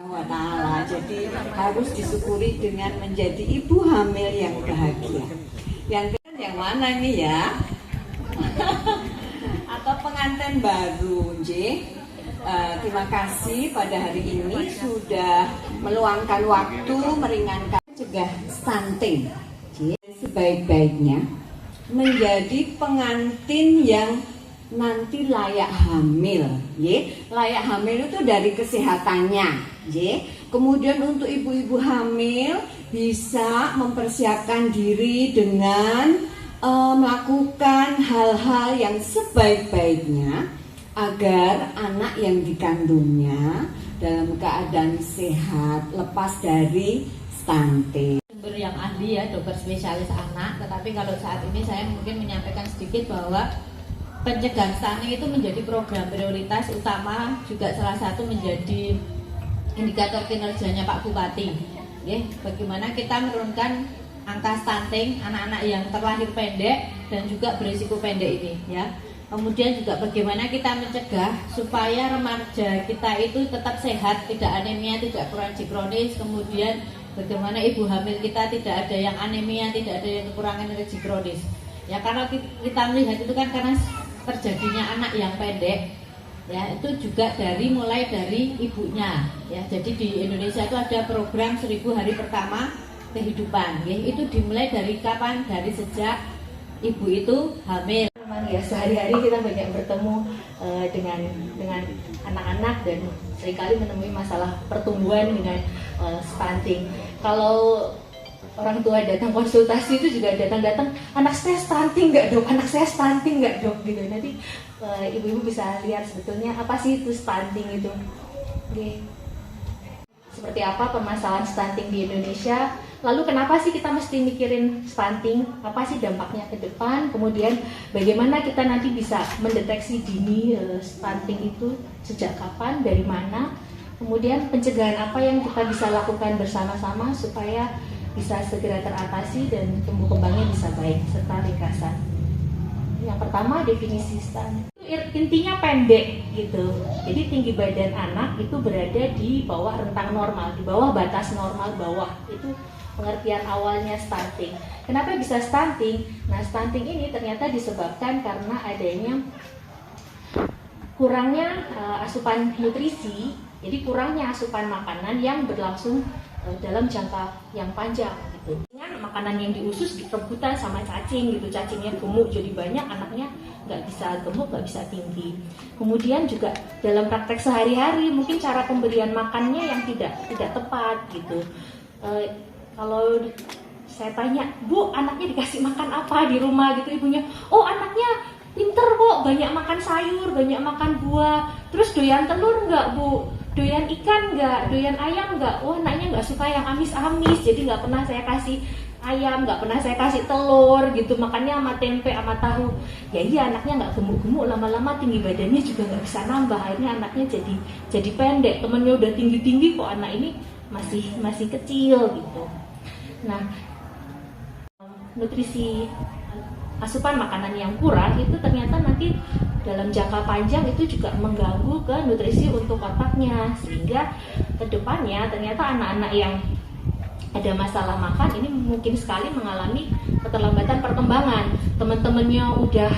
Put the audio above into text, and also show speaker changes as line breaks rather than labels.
wa ta'ala. Jadi harus disyukuri dengan menjadi ibu hamil yang bahagia. Yang mana ini ya? Atau pengantin baru, terima kasih pada hari ini sudah meluangkan waktu meringankan cegah stunting. Sebaik-baiknya menjadi pengantin yang nanti layak hamil, layak hamil itu dari kesehatannya, kemudian untuk ibu-ibu hamil bisa mempersiapkan diri dengan melakukan hal-hal yang sebaik-baiknya agar anak yang dikandungnya dalam keadaan sehat, lepas dari stunting.
Sumber yang ahli ya, dokter spesialis anak, tetapi kalau saat ini saya mungkin menyampaikan sedikit bahwa pencegahan stunting itu menjadi program prioritas utama, juga salah satu menjadi indikator kinerjanya Pak Bupati. Bagaimana kita menurunkan angka stunting anak-anak yang terlahir pendek dan juga berisiko pendek ini, ya. Kemudian juga bagaimana kita mencegah supaya remaja kita itu tetap sehat, tidak anemia, tidak kurang kronis. Kemudian bagaimana ibu hamil kita tidak ada yang anemia, tidak ada yang kekurangan energi kronis. Ya, karena kita melihat itu kan karena terjadinya anak yang pendek, ya, itu juga mulai dari ibunya, ya. Jadi di Indonesia itu ada program 1000 hari pertama kehidupan, ya. Itu dimulai dari kapan? Dari sejak ibu itu hamil.
Memang ya sehari-hari kita banyak bertemu dengan anak-anak dan seringkali menemui masalah pertumbuhan dengan stunting. Kalau orang tua datang konsultasi itu juga datang, anak saya stunting nggak dok, anak saya stunting nggak dok gitu. Nanti ibu-ibu bisa lihat sebetulnya apa sih itu stunting itu. Seperti apa permasalahan stunting di Indonesia, lalu kenapa sih kita mesti mikirin stunting, apa sih dampaknya ke depan, kemudian bagaimana kita nanti bisa mendeteksi dini stunting itu sejak kapan, dari mana, kemudian pencegahan apa yang kita bisa lakukan bersama-sama supaya bisa segera teratasi dan tumbuh kembangnya bisa baik, serta ringkasan. Yang pertama, definisi stunting. Intinya pendek gitu. Jadi tinggi badan anak itu berada di bawah rentang normal, di bawah batas normal bawah. Itu pengertian awalnya stunting. Kenapa bisa stunting? Nah, stunting ini ternyata disebabkan karena adanya kurangnya asupan nutrisi, jadi kurangnya asupan makanan yang berlangsung dalam jangka yang panjang gitu. Makanan yang diusus rebutan sama cacing gitu, cacingnya gemuk jadi banyak, anaknya nggak bisa gemuk, nggak bisa tinggi. Kemudian juga dalam praktek sehari-hari mungkin cara pemberian makannya yang tidak tepat gitu. Kalau saya tanya, Bu, anaknya dikasih makan apa di rumah gitu, ibunya, oh anaknya pinter kok, banyak makan sayur, banyak makan buah, terus doyan telur nggak Bu? Doyan ikan nggak, doyan ayam nggak? Wah, anaknya nggak suka yang amis-amis, jadi nggak pernah saya kasih ayam, nggak pernah saya kasih telur gitu, makannya sama tempe sama tahu. Ya iya, anaknya nggak gemuk-gemuk, lama-lama tinggi badannya juga nggak bisa nambah, akhirnya anaknya jadi pendek. Temennya udah tinggi-tinggi kok anak ini masih kecil gitu. Nah, nutrisi asupan makanan yang kurang itu ternyata nanti dalam jangka panjang itu juga mengganggu ke nutrisi untuk otaknya, sehingga kedepannya ternyata anak-anak yang ada masalah makan ini mungkin sekali mengalami keterlambatan perkembangan. Teman-temannya udah